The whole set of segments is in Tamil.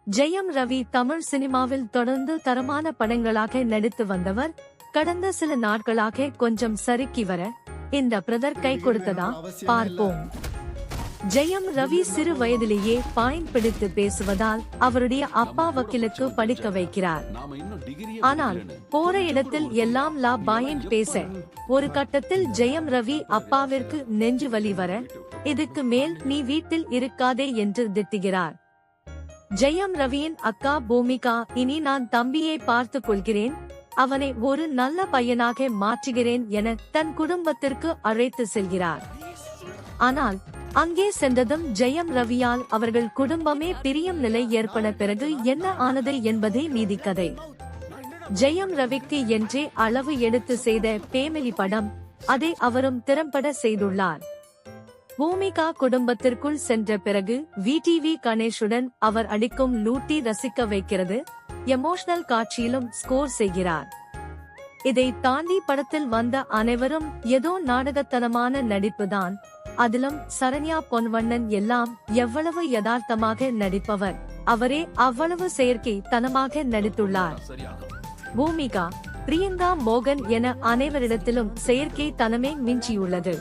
ஜெயம் ரவி தமிழ் சினிமாவில் தொடர்ந்து தரமான படங்களாக நடித்து வந்தவர். கடந்த சில நாட்களாக கொஞ்சம் சறுக்கி வர இந்த பிரதர் கை கொடுத்ததா பார்ப்போம். ஜெயம் ரவி சிறு வயதிலேயே பாயிண்ட் பிடித்து பேசுவதால் அவருடைய அப்பா வக்கீலுக்கு படிக்க வைக்கிறார். ஆனால் போற இடத்தில் எல்லாம் லா பாயிண்ட் பேச ஒரு கட்டத்தில் ஜெயம் ரவி அப்பாவிற்கு நெஞ்சு வலி வர, இதுக்கு மேல் நீ வீட்டில் இருக்காதே என்று திட்டுகிறார். ஜெயம் ரவியின் அக்கா பூமிகா, இனி நான் தம்பியை பார்த்துக் கொள்கிறேன், அவனை ஒரு நல்ல பையனாக மாற்றுகிறேன் என தன் குடும்பத்திற்கு அழைத்து செல்கிறார். ஆனால் அங்கே சென்றதும் ஜெயம் ரவியால் அவர்கள் குடும்பமே பிரியும் நிலை ஏற்பட பிறகு என்ன ஆனது என்பதே நீதி கதை. ஜெயம் ரவிக்கு என்றே அளவு எடுத்து செய்த பேமிலி படம், அதை அவரும் திறம்பட செய்துள்ளார். பூமிகா குடும்பத்திற்குள் சென்ற பிறகு விடிவி கணேஷுடன் அவர் அடிக்கும் லூட்டி ரசிக்க வைக்கிறது. எமோஷனல் காட்சியிலும் ஸ்கோர் செய்கிறார். இதை தாண்டி படத்தில் வந்த அனைவரும் ஏதோ நாடகத்தனமான நடிப்புதான். அதிலும் சரண்யா பொன்வண்ணன் எல்லாம் எவ்வளவு யதார்த்தமாக நடிப்பவர், அவரே அவ்வளவு செயற்கை தனமாக நடித்துள்ளார். பூமிகா, பிரியங்கா மோகன் என அனைவரிடத்திலும் செயற்கை தனமே மிஞ்சியுள்ளது.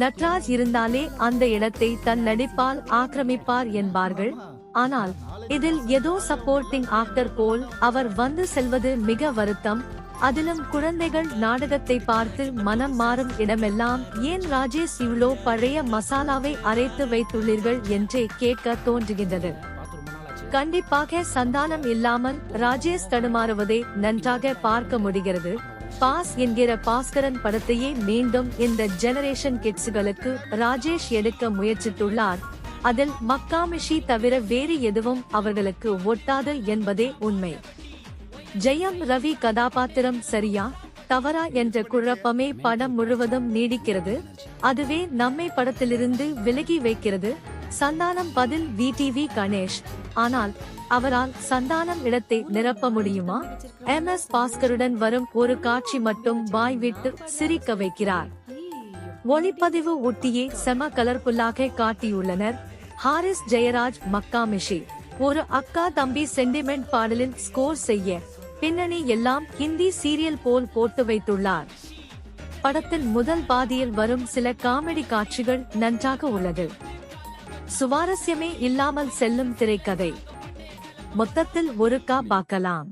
நட்ராஜ் இருந்தாலே அந்த இடத்தை தன் நடிப்பால் ஆக்கிரமிப்பார் என்பார்கள். ஆனால் இதில் ஏதோ சப்போர்ட்டிங் ஆக்டர் போல் அவர் வந்து செல்வது மிக வருத்தம். அதிலும் குழந்தைகள் நாடகத்தை பார்த்து மனம் மாறும் இடமெல்லாம் ஏன் ராஜேஷ் இவ்வளோ பழைய மசாலாவை அரைத்து வைத்துள்ளீர்கள் என்றே கேட்க தோன்றுகின்றது. கண்டிப்பாக சந்தானம் இல்லாமல் ராஜேஷ் தடுமாறுவதை நன்றாக பார்க்க முடிகிறது. பாஸ் என்கிற பாஸ்கரன் படத்தையே மீண்டும் இந்த ஜெனரேஷன் கிட்ஸ்களுக்கு ராஜேஷ் எடுக்க முயற்சித்துள்ளார். அதில் மக்காமிஷி தவிர வேறு எதுவும் அவர்களுக்கு ஒட்டாது என்பதே உண்மை. ஜெயம் ரவி கதாபாத்திரம் சரியா தவறா என்ற குழப்பமே படம் முழுவதும் நீடிக்கிறது. அதுவே நம்மை படத்திலிருந்து விலகி வைக்கிறது. சந்தானம் பதில் விடிவி கணேஷ். ஆனால் அவரால் சந்தானம் இடத்தை நிரப்ப முடியுமா? MS பாஸ்கருடன் வரும் ஒரு காட்சி மட்டும் வாய் விட்டு சிரிக்க வைக்கிறார். ஒளிப்பதிவு ஒட்டியே செம கலர்ஃபுல்லாக காட்டியுள்ளனர். ஹாரிஸ் ஜெயராஜ் மக்காமிஷி ஒரு அக்கா தம்பி சென்டிமெண்ட் பாடலில் ஸ்கோர் செய்ய பின்னணி எல்லாம் ஹிந்தி சீரியல் போல் போட்டு வைத்துள்ளார். படத்தின் முதல் பாதியில் வரும் சில காமெடி காட்சிகள் நன்றாக உள்ளது. சுவாரஸ்யமே இல்லாமல் செல்லும் திரைக்கதை. மொத்தத்தில் ஒருக்கா பார்க்கலாம்.